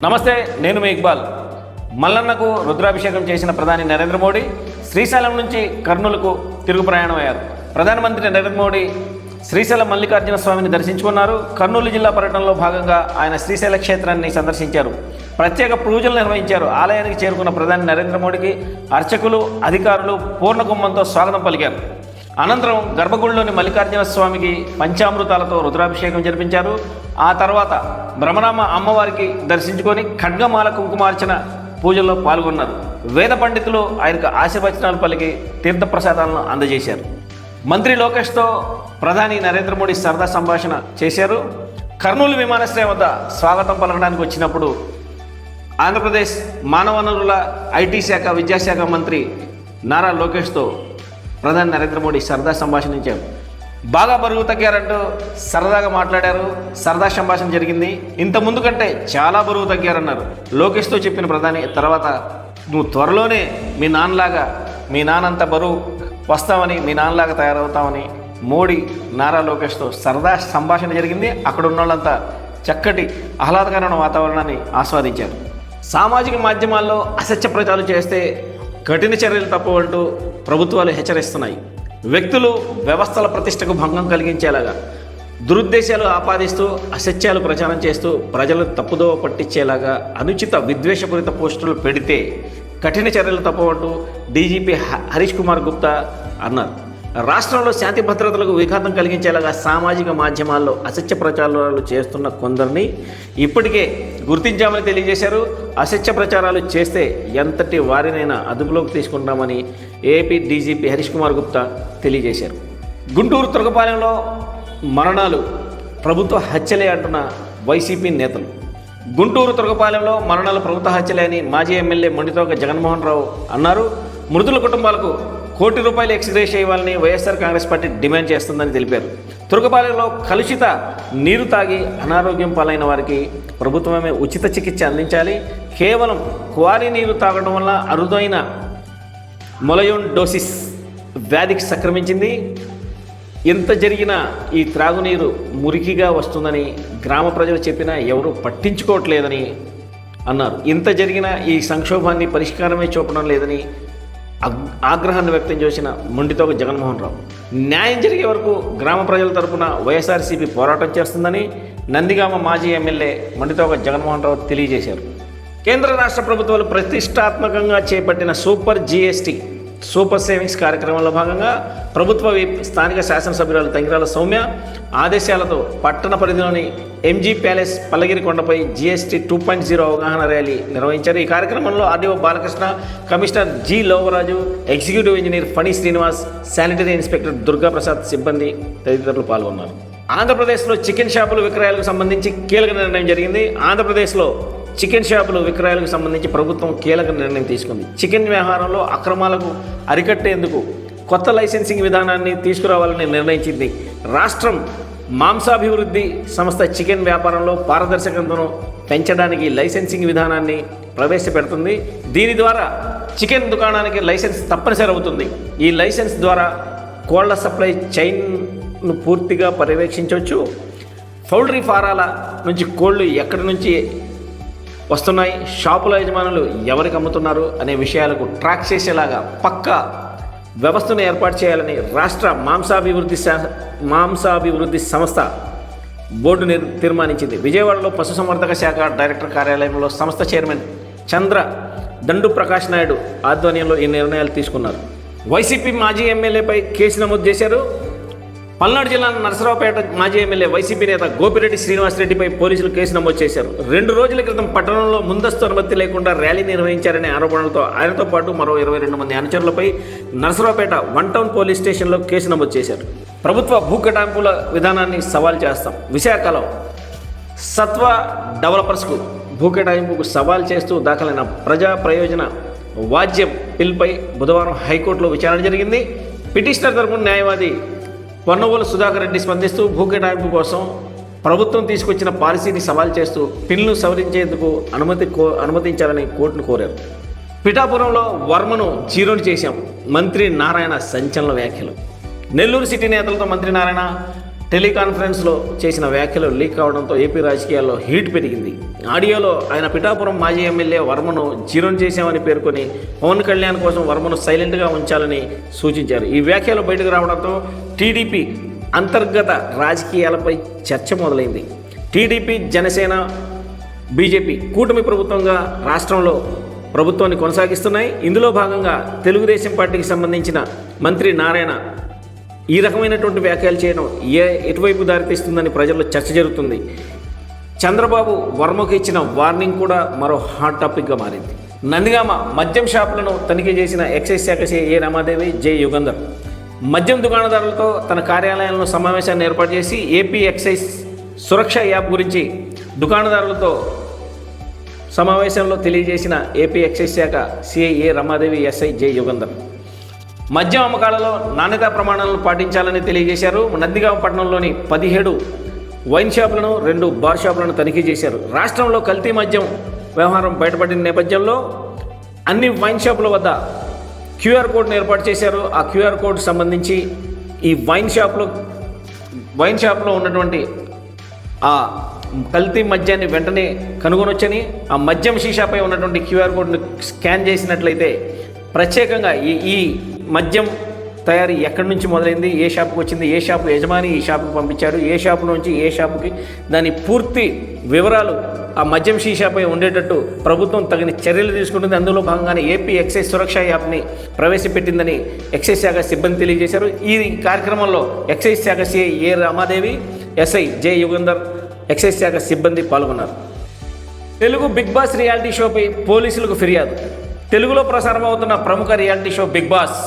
నమస్తే, నేను మీ ఇక్బాల్. మల్లన్నకు రుద్రాభిషేకం చేసిన ప్రధాని నరేంద్ర మోడీ శ్రీశైలం నుంచి కర్నూలుకు తిరుగు ప్రయాణం అయ్యారు. ప్రధానమంత్రి నరేంద్ర మోడీ శ్రీశైలం మల్లికార్జున స్వామిని దర్శించుకున్నారు. కర్నూలు జిల్లా పర్యటనలో భాగంగా ఆయన శ్రీశైల క్షేత్రాన్ని సందర్శించారు. ప్రత్యేక పూజలు నిర్వహించారు. ఆలయానికి చేరుకున్న ప్రధాని నరేంద్ర మోడీకి అర్చకులు, అధికారులు పూర్ణ కుంభంతో స్వాగతం పలికారు. అనంతరం గర్భగుడిలోని మల్లికార్జున స్వామికి పంచామృతాలతో రుద్రాభిషేకం జరిపించారు. ఆ తర్వాత బ్రహ్మరామ అమ్మవారికి దర్శించుకొని ఖడ్గమాల కుంకుమార్చన పూజల్లో పాల్గొన్నారు. వేద పండితులు ఆయనకు ఆశీర్వచనాలు పలికి తీర్థప్రసాదాలను అందజేశారు. మంత్రి లోకేష్తో ప్రధాని నరేంద్ర మోడీ సరదా సంభాషణ చేశారు. కర్నూలు విమానాశ్రయం వద్ద స్వాగతం పలకడానికి వచ్చినప్పుడు ఆంధ్రప్రదేశ్ మానవ వనరుల ఐటీ శాఖ, విద్యాశాఖ మంత్రి నారా లోకేష్తో ప్రధాని నరేంద్ర మోడీ సరదా సంభాషించారు. బాగా బరువు తగ్గారంటూ సరదాగా మాట్లాడారు. సరదా సంభాషణ జరిగింది. ఇంత ముందు కంటే చాలా బరువు తగ్గారన్నారు. లోకేష్తో చెప్పిన ప్రధాని తర్వాత నువ్వు త్వరలోనే మీ నాన్నంత బరువు వస్తామని, మీ నాన్నలాగా తయారవుతామని మోడీ నారా లోకేష్తో సరదా సంభాషణ జరిగింది. అక్కడ ఉన్న వాళ్ళంతా చక్కటి ఆహ్లాదకరమైన వాతావరణాన్ని ఆస్వాదించారు. సామాజిక మాధ్యమాల్లో అసత్య ప్రచారం చేస్తే కఠిన చర్యలు తప్పవంటూ ప్రభుత్వాలు హెచ్చరిస్తున్నాయి. వ్యక్తులు, వ్యవస్థల ప్రతిష్టకు భంగం కలిగించేలాగా దురుద్దేశాలు ఆపాదిస్తూ అసత్యాలు ప్రచారం చేస్తూ ప్రజలను తప్పుదోవ పట్టించేలాగా అనుచిత విద్వేషపూరిత పోస్టులు పెడితే కఠిన చర్యలు తప్పవంటూ డీజీపీ హరీష్ కుమార్ గుప్తా అన్నారు. రాష్ట్రంలో శాంతి భద్రతలకు విఘాతం కలిగించేలాగా సామాజిక మాధ్యమాల్లో అసత్య ప్రచారాలు చేస్తున్న కొందరిని ఇప్పటికే గుర్తించామని తెలియజేశారు. అసత్య ప్రచారాలు చేస్తే ఎంతటి వారినైనా అదుపులోకి తీసుకుంటామని ఏపీ డీజీపీ హరీష్ కుమార్ గుప్తా తెలియజేశారు. గుంటూరు తురకపాలెంలో మరణాలు ప్రభుత్వ హత్యలే అంటున్న వైసీపీ నేతలు. గుంటూరు తురకపాలెంలో మరణాలు ప్రభుత్వ హత్యలే అని మాజీ ఎమ్మెల్యే మొండితోక జగన్మోహన్ రావు అన్నారు. మృతుల కుటుంబాలకు ₹1 కోటి ఎక్స్గ్రేషియా ఇవ్వాలని వైఎస్ఆర్ కాంగ్రెస్ పార్టీ డిమాండ్ చేస్తుందని తెలిపారు. తురకపాలెంలో కలుషిత నీరు తాగి అనారోగ్యం పాలైన వారికి ప్రభుత్వమే ఉచిత చికిత్స అందించాలి. కేవలం క్వారీ నీరు తాగడం వల్ల అరుదైన మొలయోడోసిస్ వ్యాధికి సంక్రమించింది. ఎంత జరిగినా ఈ త్రాగునీరు మురికిగా వస్తుందని గ్రామ ప్రజలు చెప్పినా ఎవరూ పట్టించుకోవట్లేదని అన్నారు. ఇంత జరిగినా ఈ సంక్షోభాన్ని పరిష్కారమే చూపడం లేదని ఆగ్రహాన్ని వ్యక్తం చేసిన మొండితోక జగన్మోహన్ రావు. న్యాయం జరిగే వరకు గ్రామ ప్రజల తరపున వైఎస్ఆర్సీపీ పోరాటం చేస్తుందని నందిగామ మాజీ ఎమ్మెల్యే మొండితోక జగన్మోహన్ రావు తెలియజేశారు. కేంద్ర రాష్ట్ర ప్రభుత్వాలు ప్రతిష్టాత్మకంగా చేపట్టిన సూపర్ సేవింగ్స్ కార్యక్రమంలో భాగంగా ప్రభుత్వ స్థానిక శాసనసభ్యురాలు తంగిరాల సౌమ్య ఆదేశాలతో పట్టణ పరిధిలోని ఎంజీ ప్యాలెస్ పల్లగిరి కొండపై జీఎస్టీ 2.0 అవగాహన ర్యాలీ నిర్వహించారు. ఈ కార్యక్రమంలో RDO Balakrishna, commissioner G Lovaraju, executive engineer Phani Srinivas, sanitary inspector Durgaprasad సిబ్బంది తదితరులు పాల్గొన్నారు. ఆంధ్రప్రదేశ్లో చికెన్ షాపుల విక్రయాలకు సంబంధించి కీలక నిర్ణయం జరిగింది. ఆంధ్రప్రదేశ్లో చికెన్ షాపుల విక్రయాలకు సంబంధించి ప్రభుత్వం కీలక నిర్ణయం తీసుకుంది. చికెన్ వ్యవహారంలో అక్రమాలకు అరికట్టేందుకు కొత్త లైసెన్సింగ్ విధానాన్ని తీసుకురావాలని నిర్ణయించింది. రాష్ట్రం మాంసాభివృద్ధి సంస్థ చికెన్ వ్యాపారంలో పారదర్శకతను పెంచడానికి లైసెన్సింగ్ విధానాన్ని ప్రవేశపెడుతుంది. దీని ద్వారా చికెన్ దుకాణానికి లైసెన్స్ తప్పనిసరి అవుతుంది. ఈ లైసెన్స్ ద్వారా కోళ్ల సప్లై చైన్ను పూర్తిగా పర్యవేక్షించవచ్చు. పౌల్ట్రీ ఫారాల నుంచి కోళ్లు ఎక్కడి నుంచి వస్తున్నాయి, షాపుల యజమానులు ఎవరికి అమ్ముతున్నారు అనే విషయాలకు ట్రాక్ చేసేలాగా పక్కా వ్యవస్థను ఏర్పాటు చేయాలని రాష్ట్ర మాంసాభివృద్ధి సంస్థ బోర్డు తీర్మానించింది. విజయవాడలో పశుసంవర్ధక శాఖ డైరెక్టర్ కార్యాలయంలో సంస్థ చైర్మన్ చంద్ర దండు ప్రకాష్ నాయుడు ఆధ్వర్యంలో ఈ నిర్ణయాలు తీసుకున్నారు. వైసీపీ మాజీ ఎమ్మెల్యేపై కేసు నమోదు చేశారు. పల్నాడు జిల్లా నరసరావుపేట మాజీ ఎమ్మెల్యే వైసీపీ నేత గోపిరెడ్డి శ్రీనివాసరెడ్డిపై పోలీసులు కేసు నమోదు చేశారు. 2 రోజుల క్రితం పట్టణంలో ముందస్తు అనుమతి లేకుండా ర్యాలీ నిర్వహించారనే ఆరోపణలతో ఆయనతో పాటు మరో 22 మంది అనుచరులపై నరసరావుపేట 1 టౌన్ పోలీస్ స్టేషన్లో కేసు నమోదు చేశారు. ప్రభుత్వ భూ కేటాయింపుల విధానాన్ని సవాల్ చేస్తాం. విశాఖలో సత్వ డెవలపర్స్కు భూ కేటాయింపుకు సవాల్ చేస్తూ దాఖలైన ప్రజా ప్రయోజన వాజ్యం బిల్పై బుధవారం హైకోర్టులో విచారణ జరిగింది. పిటిషనర్ తరపున న్యాయవాది పొన్నవోలు సుధాకర్ రెడ్డి స్పందిస్తూ భూ కేటాయింపు కోసం ప్రభుత్వం తీసుకొచ్చిన పాలసీని సవాల్ చేస్తూ పిల్ను సవరించేందుకు అనుమతించాలని కోర్టును కోరారు. పిఠాపురంలో వర్మను జీరోని చేశాం, మంత్రి నారాయణ సంచలన వ్యాఖ్యలు. నెల్లూరు సిటీ నేతలతో మంత్రి నారాయణ టెలికాన్ఫరెన్స్లో చేసిన వ్యాఖ్యలు లీక్ కావడంతో ఏపీ రాజకీయాల్లో హీట్ పెరిగింది. ఆడియోలో ఆయన పిఠాపురం మాజీ ఎమ్మెల్యే వర్మను జీర్ణం చేశామని పేర్కొని పవన్ కళ్యాణ్ కోసం వర్మను సైలెంట్గా ఉంచాలని సూచించారు. ఈ వ్యాఖ్యలు బయటకు రావడంతో టీడీపీ అంతర్గత రాజకీయాలపై చర్చ మొదలైంది. టీడీపీ, జనసేన, బీజేపీ కూటమి ప్రభుత్వంగా రాష్ట్రంలో ప్రభుత్వాన్ని కొనసాగిస్తున్నాయి. ఇందులో భాగంగా తెలుగుదేశం పార్టీకి సంబంధించిన మంత్రి నారాయణ ఈ రకమైనటువంటి వ్యాఖ్యలు చేయడం ఎటువైపు దారితీస్తుందని ప్రజల్లో చర్చ జరుగుతుంది. చంద్రబాబు వర్మకు ఇచ్చిన వార్నింగ్ కూడా మరో హాట్ టాపిక్గా మారింది. నందిగామ మద్యం షాపులను తనిఖీ చేసిన ఎక్సైజ్ శాఖ ఏ రమాదేవి, జె యుగంధర్ మద్యం దుకాణదారులతో తన కార్యాలయంలో సమావేశాన్ని ఏర్పాటు చేసి ఏపీ ఎక్సైజ్ సురక్ష యాప్ గురించి దుకాణదారులతో సమావేశంలో తెలియజేసిన ఏపీ ఎక్సైజ్ శాఖ CI A Ramadevi, SI J Yugandhar మద్యం అమ్మకాలలో నాణ్యతా ప్రమాణాలను పాటించాలని తెలియజేశారు. నందిగామ పట్టణంలోని 17 వైన్ షాపులను, 2 బార్ షాపులను తనిఖీ చేశారు. రాష్ట్రంలో కల్తీ మద్యం వ్యవహారం బయటపడిన నేపథ్యంలో అన్ని వైన్ షాపుల వద్ద క్యూఆర్ కోడ్ను ఏర్పాటు చేశారు. ఆ క్యూఆర్ కోడ్ సంబంధించి ఈ వైన్ షాప్లో ఉన్నటువంటి ఆ కల్తీ మద్యాన్ని వెంటనే కనుగొనొచ్చని, ఆ మద్యం షీషాపై ఉన్నటువంటి క్యూఆర్ కోడ్ను స్కాన్ చేసినట్లయితే ప్రత్యేకంగా ఈ మద్యం తయారీ ఎక్కడి నుంచి మొదలైంది, ఏ షాపుకి వచ్చింది, ఏ షాపు యజమాని ఈ షాపుకి పంపించాడు, ఏ షాపు నుంచి ఏ షాపుకి, దాని పూర్తి వివరాలు ఆ మద్యం షీషాపై ఉండేటట్టు ప్రభుత్వం తగిన చర్యలు తీసుకుంటుంది. అందులో భాగంగానే ఏపీ ఎక్సైజ్ సురక్ష యాప్ని ప్రవేశపెట్టిందని ఎక్సైజ్ శాఖ సిబ్బంది తెలియజేశారు. ఈ కార్యక్రమంలో ఎక్సైజ్ శాఖ CI A Ramadevi, SI J Yugandhar, excise శాఖ సిబ్బంది పాల్గొన్నారు. తెలుగు బిగ్ బాస్ రియాలిటీ షోపై పోలీసులకు ఫిర్యాదు. తెలుగులో ప్రసారం అవుతున్న ప్రముఖ రియాలిటీ షో బిగ్ బాస్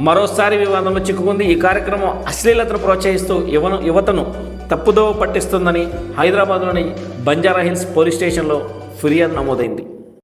మరోసారి వివాదంలో చిక్కుకుంది. ఈ కార్యక్రమం అశ్లీలతను ప్రోత్సహిస్తూ యువతను తప్పుదోవ పట్టిస్తుందని హైదరాబాద్లోని బంజారాహిల్స్ పోలీస్ స్టేషన్లో ఫిర్యాదు నమోదైంది.